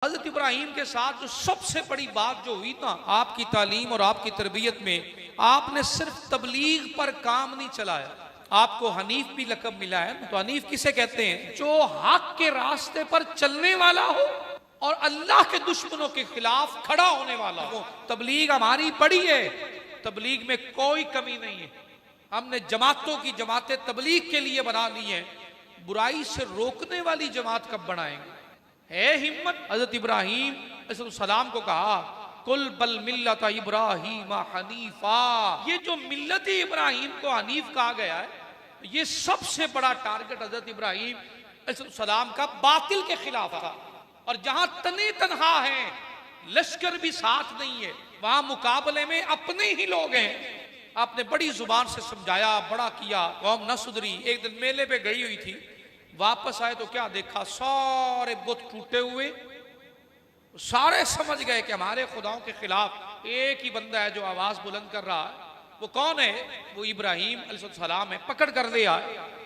हज़रत इब्राहीम के साथ जो सबसे बड़ी बात जो हुई ना, आपकी तालीम और आपकी तरबियत में, आपने सिर्फ तबलीग पर काम नहीं चलाया। आपको हनीफ भी लक़ब मिला है। तो हनीफ किसे कहते हैं? जो हक के रास्ते पर चलने वाला हो और अल्लाह के दुश्मनों के खिलाफ खड़ा होने वाला हो। तबलीग हमारी बड़ी है, तबलीग में कोई कमी नहीं है। हमने जमातों की जमातें तबलीग के लिए बना ली हैं। बुराई से रोकने वाली जमात कब बनाएंगे? है हिम्मत। हजरत इब्राहीम अलैहिस्सलाम को कहा, कुल बल मिल्लत इब्राहीम हनीफा। ये जो मिल्लत इब्राहीम को हनीफ कहा गया है, ये सबसे बड़ा टारगेट हजरत इब्राहीम अलैहिस्सलाम का बातिल के खिलाफ था। और जहां तने तनहा है, लश्कर भी साथ नहीं है, वहां मुकाबले में अपने ही लोग हैं। आपने बड़ी जुबान से समझाया, बड़ा किया, कौम न सुधरी। एक दिन मेले पे गई हुई थी, वापस आए तो क्या देखा? सारे बुत टूटे हुए। सारे समझ गए कि हमारे खुदाओं के खिलाफ एक ही बंदा है जो आवाज बुलंद कर रहा है। वो कौन है? वो इब्राहीम अलैहिस्सलाम है। पकड़ कर लिया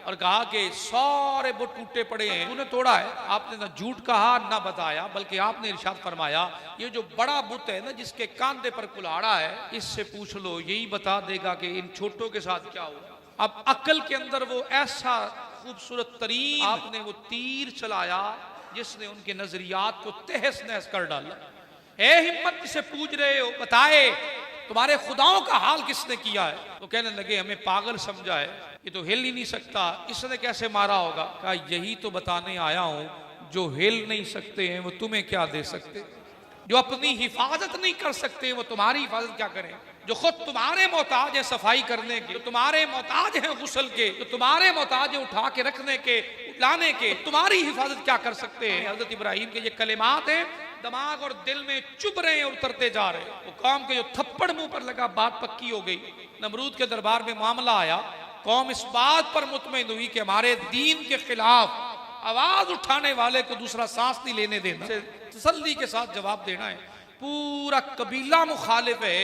और कहा कि सारे बुत टूटे पड़े हैं, तूने तोड़ा है। आपने ना झूठ कहा ना बताया, बल्कि आपने इरशाद फरमाया, ये जो बड़ा बुत है ना, जिसके कांधे पर कुल्हाड़ा है, इससे पूछ लो, यही बता देगा कि इन छोटों के साथ क्या हुआ। अब अकल के अंदर वो ऐसा खूबसूरत तरीन आपने वो तीर चलाया जिसने उनके नजरियात को तहस नहस कर डाला। ए हिम्मत, जिसे पूछ रहे हो, बताए तुम्हारे खुदाओं का हाल किसने किया है? तो कहने लगे, हमें पागल समझा है, ये तो हिल ही नहीं सकता, इसने कैसे मारा होगा? कहा, यही तो बताने आया हूं, जो हिल नहीं सकते हैं वो तुम्हें क्या दे सकते? जो अपनी हिफाजत नहीं कर सकते वो तुम्हारी हिफाजत क्या करें? जो खुद तुम्हारे मोहताज है सफाई करने के, जो तुम्हारे मोहताज हैं गुस्ल के, जो तुम्हारे मोहताज है उठा के रखने के, लाने के, तुम्हारी हिफाजत क्या कर सकते हैं? हजरत इब्राहीम के ये कलिमात हैं, दिमाग और दिल में चुभ रहे हैं, उतरते जा रहे हैं। वो कौम के जो थप्पड़ मुंह पर लगा, बात पक्की हो गई। नमरूद के दरबार में मामला आया, कौम इस बात पर मुतमईन हुई कि हमारे दीन के खिलाफ आवाज उठाने वाले को दूसरा सांस नहीं लेने देना, तसल्ली के साथ जवाब देना है। पूरा कबीला मुखालिफ है,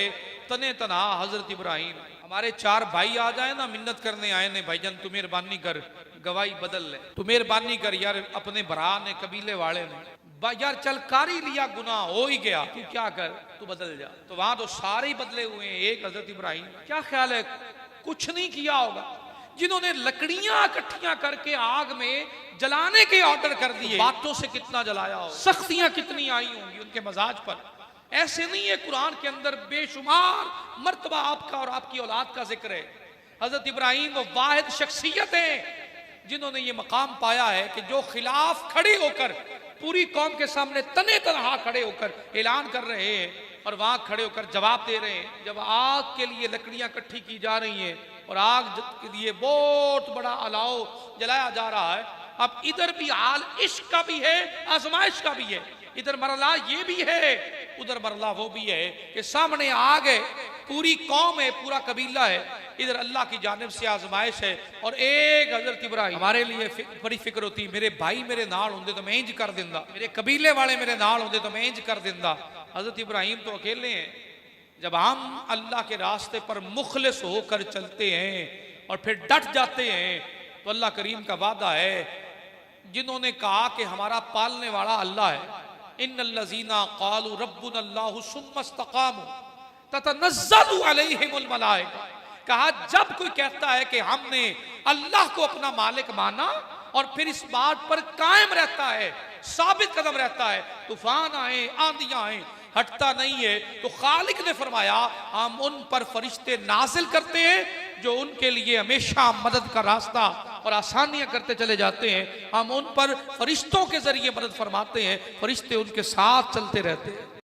तने तना हजरत इब्राहीम। हमारे चार भाई आ जाए ना, मिन्नत करने आए ने, भाईजान तू मेहरबानी कर, गवाही बदल ले, तू मेहरबानी कर यार, अपने भरा ने, कबीले वाले ने, यार चल कारी लिया, गुनाह हो ही गया, तू क्या कर, तू बदल जा। तो वहां तो सारे ही बदले हुए हैं, एक हजरत इब्राहीम। क्या ख्याल है, कुछ नहीं किया होगा? जिन्होंने लकड़ियां इकट्ठियां करके आग में जलाने के ऑर्डर कर दिए, बातों से कितना जलाया हो, सख्तियां कितनी आई होंगी उनके मजाज पर। ऐसे नहीं है, कुरान के अंदर बेशुमार मर्तबा आपका और आपकी औलाद का जिक्र है। हजरत इब्राहीम वो वाहिद शख्सियत है जिन्होंने ये मकाम पाया है कि जो खिलाफ खड़े होकर पूरी कौम के सामने तने तनहा खड़े होकर ऐलान कर रहे हैं और वहां खड़े होकर जवाब दे रहे हैं। जब आग के लिए लकड़ियां इकट्ठी की जा रही हैं और आग के लिए बहुत बड़ा अलाव जलाया जा रहा है, अब इधर भी हाल इश्क का भी है, आजमाइश का भी है। इधर मरला ये भी है, उधर मरला वो भी है कि सामने आग है, पूरी कौम है, पूरा कबीला है, इधर अल्लाह की जानिब से आजमाइश है। और एक हजरत इब्राहीम, हमारे लिए बड़ी फिक्र होती, मेरे भाई मेरे नाल होंदे तो मैं इंज कर दिंदा, मेरे कबीले वाले मेरे नाल होंदे तो मैं इंज कर दिंदा। हजरत इब्राहीम तो अकेले हैं। जब हम अल्लाह के रास्ते पर मुखलिस होकर चलते हैं और फिर डट जाते हैं, तो अल्लाह करीम का वादा है, जिन्होंने कहा कि हमारा पालने वाला अल्लाह है, इन्नल्लज़ीना क़ालू रब्बुनल्लाहु सुम्मा इस्तक़ामू ततनज़्ज़लु अलैहिमुल मलाइका। कहा, जब कोई कहता है कि हमने अल्लाह को अपना मालिक माना और फिर इस बात पर कायम रहता है, साबित कदम रहता है, तूफान आए, आंधियां आए, हटता नहीं है, तो खालिक ने फरमाया, हम उन पर फरिश्ते नाजिल करते हैं जो उनके लिए हमेशा मदद का रास्ता और आसानियां करते चले जाते हैं। हम उन पर फरिश्तों के जरिए मदद फरमाते हैं, फरिश्ते उनके साथ चलते रहते हैं।